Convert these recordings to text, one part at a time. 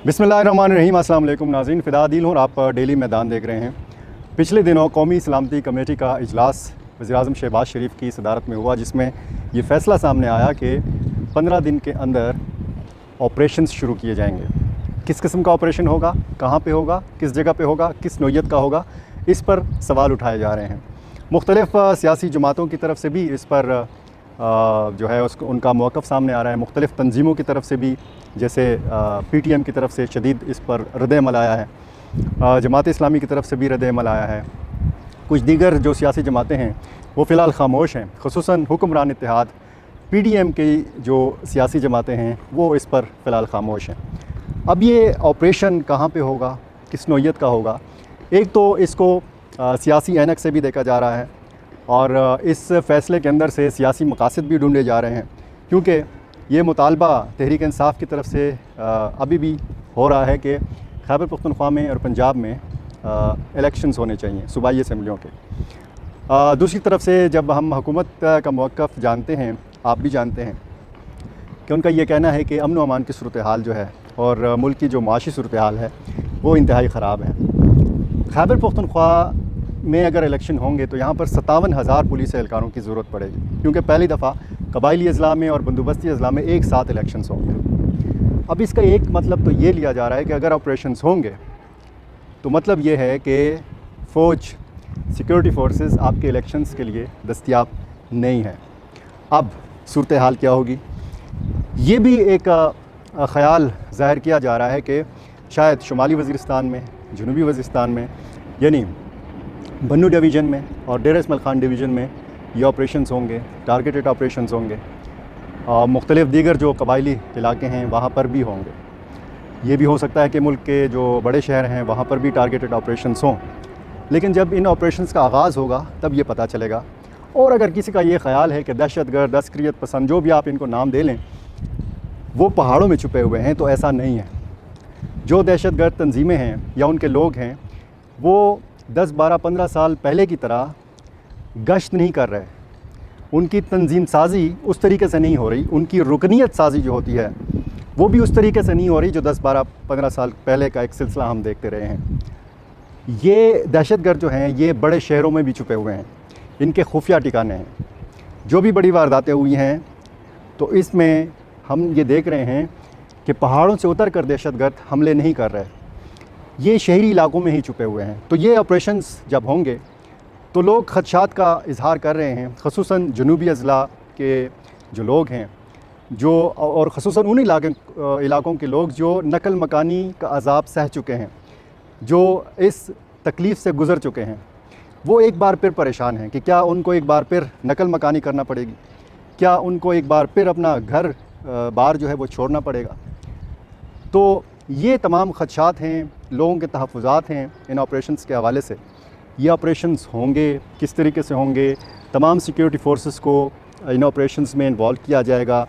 बिस्मिल्लाहिर्रहमानिर्रहीम। अस्सलाम वालेकुम नाज़रीन, फ़िदा आदिल हूँ और आप डेली मैदान देख रहे हैं। पिछले दिनों कौमी सलामती कमेटी का इजलास वज़ीर-ए-आज़म शहबाज शरीफ की सदारत में हुआ, जिसमें ये फ़ैसला सामने आया कि 15 दिन के अंदर ऑपरेशंस शुरू किए जाएंगे। किस किस्म का ऑपरेशन होगा, कहाँ पे होगा, किस जगह पे होगा, किस नौइयत का होगा, इस पर सवाल उठाए जा रहे हैं। मुख्तलिफ़ सियासी जमातों की तरफ से भी इस पर जो है उसको उनका मौक़िफ़ सामने आ रहा है। मुख्तलिफ़ तंजीमों की तरफ से भी, जैसे PTM की तरफ से शदीद इस पर रद्द-ए-अमल आया है, जमात-ए-इस्लामी की तरफ से भी रद्द-ए-अमल आया है। कुछ दीगर जो सियासी जमातें हैं वो फ़िलहाल ख़ामोश हैं, ख़ुसूसन हुक्मरान इत्तेहाद PDM की जो सियासी जमातें हैं वो इस पर फ़िलहाल ख़ामोश हैं। अब ये ऑपरेशन कहाँ पे होगा, किस नौइयत का होगा, एक तो इसको सियासी ऐनक से भी देखा जा रहा है और इस फ़ैसले के अंदर से सियासी मकासद भी ढूंढे जा रहे हैं, क्योंकि ये मुतालबा तहरीक इंसाफ की तरफ से अभी भी हो रहा है कि खैबर पख्तूनख्वा में और पंजाब में इलेक्शंस होने चाहिए सूबाई असम्बलियों के। दूसरी तरफ से जब हम हुकूमत का मौक़िफ़ जानते हैं, आप भी जानते हैं कि उनका ये कहना है कि अमन व अमान की सूरत हाल जो है और मुल्क की जो माशी सूरत हाल है वो इंतहाई ख़राब है। खैबर पख्तूनख्वा में अगर इलेक्शन होंगे तो यहाँ पर 57,000 पुलिस एहलकारों की ज़रूरत पड़ेगी, क्योंकि पहली दफ़ा कबायली अज़ला में और बंदोबस्ती अज़ला में एक साथ इलेक्शंस होंगे। अब इसका एक मतलब तो ये लिया जा रहा है कि अगर ऑपरेशंस होंगे तो मतलब ये है कि फ़ौज, सिक्योरिटी फोर्सेस आपके इलेक्शंस के लिए दस्तयाब नहीं है। अब सूरत हाल क्या होगी, ये भी एक ख़याल ज़ाहिर किया जा रहा है कि शायद शुमाली वज़ीरिस्तान में, जनूबी वज़ीरिस्तान में, यानी बन्नू डिवीज़न में और डेरा इस्माइल ख़ान डिवीज़न में ये ऑपरेशंस होंगे, टारगेटेड ऑपरेशंस होंगे, और मुख्तलिफ़ दीगर जो कबायली इलाके हैं वहाँ पर भी होंगे। ये भी हो सकता है कि मुल्क के जो बड़े शहर हैं वहाँ पर भी टारगेटेड ऑपरेशंस हों, लेकिन जब इन ऑपरेशंस का आगाज़ होगा तब ये पता चलेगा। और अगर किसी का ये ख़याल है कि दहशतगर्द, अस्करियत पसंद, जो भी आप इनको नाम दे लें, वो पहाड़ों में छुपे हुए हैं, तो ऐसा नहीं है। जो दहशतगर्द तंजीमें हैं या उनके लोग हैं वो 10, 12, 15 साल पहले की तरह गश्त नहीं कर रहे, उनकी तंजीम साज़ी उस तरीके से नहीं हो रही, उनकी रुकनियत साज़ी जो होती है वो भी उस तरीके से नहीं हो रही जो 10, 12, 15 साल पहले का एक सिलसिला हम देखते रहे हैं। ये दहशतगर्द जो हैं ये बड़े शहरों में भी छुपे हुए हैं, इनके खुफिया ठिकाने हैं। जो भी बड़ी वारदातें हुई हैं तो इसमें हम ये देख रहे हैं कि पहाड़ों से उतर कर दहशतगर्द हमले नहीं कर रहे, ये शहरी इलाकों में ही छुपे हुए हैं। तो ये ऑपरेशंस जब होंगे तो लोग खदशात का इजहार कर रहे हैं, ख़ुसूसन जनूबी अज़ला के जो लोग हैं, जो और ख़ुसूसन उन इलाकों के लोग जो नकल मकानी का अज़ाब सह चुके हैं, जो इस तकलीफ़ से गुज़र चुके हैं, वो एक बार फिर परेशान हैं कि क्या उनको एक बार फिर नकल मकानी करना पड़ेगी, क्या उनको एक बार फिर अपना घर बार जो है वो छोड़ना पड़ेगा। तो ये तमाम खदशात हैं, लोगों के तहफ़्फ़ुज़ात हैं इन ऑपरेशंस के हवाले से। ये ऑपरेशंस होंगे, किस तरीके से होंगे, तमाम सिक्योरिटी फोर्सेस को इन ऑपरेशंस में इन्वॉल्व किया जाएगा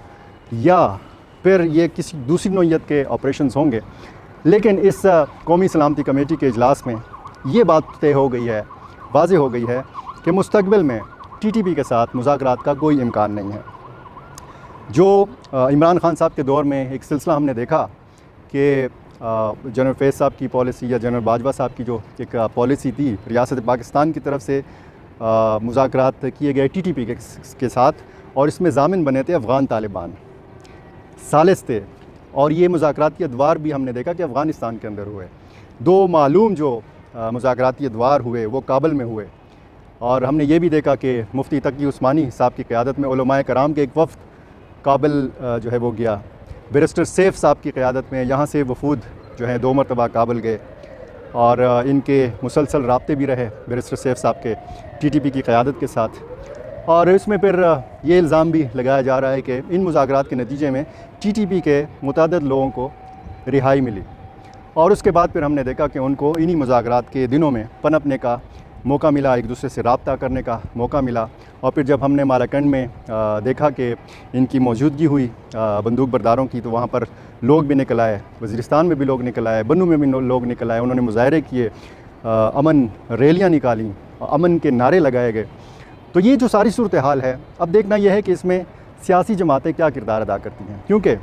या फिर ये किसी दूसरी नौइयत के ऑपरेशंस होंगे। लेकिन इस कौमी सलामती कमेटी के इजलास में ये बात तय हो गई है, वाज़ेह हो गई है कि मुस्तक़बिल में TTP के साथ मुज़ाकरात का कोई इम्कान नहीं है। जो इमरान खान साहब के दौर में एक सिलसिला हमने देखा कि जनरल फैज़ साहब की पॉलिसी या जनरल बाजवा साहब की जो एक पॉलिसी थी रियासत पाकिस्तान की तरफ से, मुज़ाकरात किए गए TTP के साथ, और इसमें ज़ामिन बने थे अफ़गान तालिबान, सालिस थे। और ये मुज़ाकराती अदवार भी हमने देखा कि अफ़गानिस्तान के अंदर हुए। दो मालूम जो मुज़ाकराती अदवार हुए वो काबल में हुए, और हमने ये भी देखा कि मुफ्ती तकी उस्मानी साहब की क़यादत में उलमाए कराम के एक वफ़द काबल जो है वो गया। बैरिस्टर सैफ साहब की क़यादत में यहाँ से वफूद जो है 2 मरतबा काबल गए, और इनके मुसलसल राब्ते भी रहे बैरिस्टर सैफ साहब के TTP की क़यादत के साथ। और इसमें फिर ये इल्ज़ाम भी लगाया जा रहा है कि इन मुज़ाकरात के नतीजे में TTP के मुतअद्दिद लोगों को रिहाई मिली, और उसके बाद फिर हमने देखा कि उनको इन्हीं मुज़ाकरात के दिनों में पनपने का मौका मिला, एक दूसरे से रब्ता करने का मौका मिला। और फिर जब हमने मालाकंड में देखा कि इनकी मौजूदगी हुई बंदूक बरदारों की, तो वहाँ पर लोग भी निकल आए, वज़ीरिस्तान में भी लोग निकल आए, बन्नू में भी लोग निकल आए, उन्होंने मुज़ाहरे किए, अमन रैलियाँ निकाली, अमन के नारे लगाए गए। तो ये जो सारी सूरत हाल है, अब देखना यह है कि इसमें सियासी जमातें क्या किरदार अदा करती हैं, क्योंकि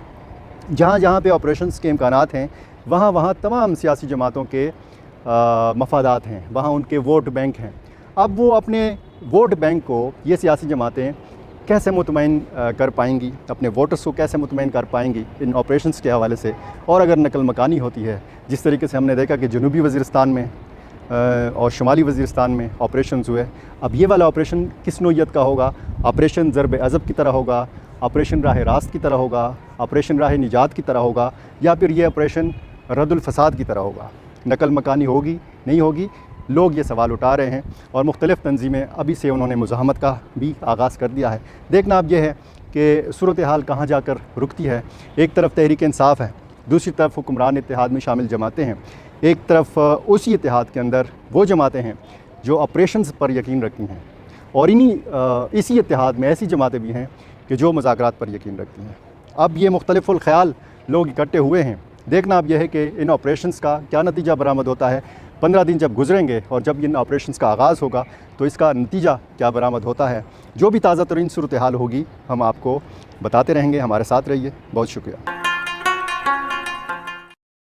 जहाँ जहाँ पे ऑपरेशंस के इम्कानात हैं वहाँ वहाँ तमाम सियासी जमातों के मफादात हैं, वहाँ उनके वोट बैंक हैं। अब वो अपने वोट बैंक को ये सियासी जमातें कैसे मुतमईन कर पाएंगी, अपने वोटर्स को कैसे मुतमईन कर पाएंगी इन ऑपरेशंस के हवाले से। और अगर नकल मकानी होती है, जिस तरीके से हमने देखा कि जनूबी वज़ीरिस्तान में और शुमाली वज़ीरिस्तान में ऑपरेशंस हुए, अब ये वाला ऑपरेशन किस नौइयत का होगा? ऑपरेशन ज़रब अज़ब की तरह होगा, ऑपरेशन राह रास्त की तरह होगा, ऑपरेशन राह निजात की तरह होगा, या फिर ये ऑपरेशन रद्दुल फसाद की तरह होगा? नकल मकानी होगी नहीं होगी, लोग ये सवाल उठा रहे हैं और मुख्तलिफ़ तंजीमें अभी से उन्होंने मुज़ाहमत का भी आगाज़ कर दिया है। देखना अब यह है कि सूरत हाल कहाँ जाकर रुकती है। एक तरफ तहरीक इंसाफ है, दूसरी तरफ हुक्मरान इत्तेहाद में शामिल जमातें हैं, एक तरफ उसी इत्तेहाद के अंदर वो जमातें हैं जो ऑपरेशंस पर यकीन रखती हैं, और इसी इत्तेहाद में ऐसी जमातें भी हैं कि जो मुज़ाकरात पर यकीन रखती हैं। अब ये मुख्तलिफ़ुल ख़याल लोग इकट्ठे हुए हैं। देखना अब यह है कि इन ऑपरेशंस का क्या नतीजा बरामद होता है। 15 दिन जब गुजरेंगे और जब इन ऑपरेशंस का आगाज़ होगा तो इसका नतीजा क्या बरामद होता है। जो भी ताज़ा तरीन सूरत हाल होगी हम आपको बताते रहेंगे। हमारे साथ रहिए। बहुत शुक्रिया।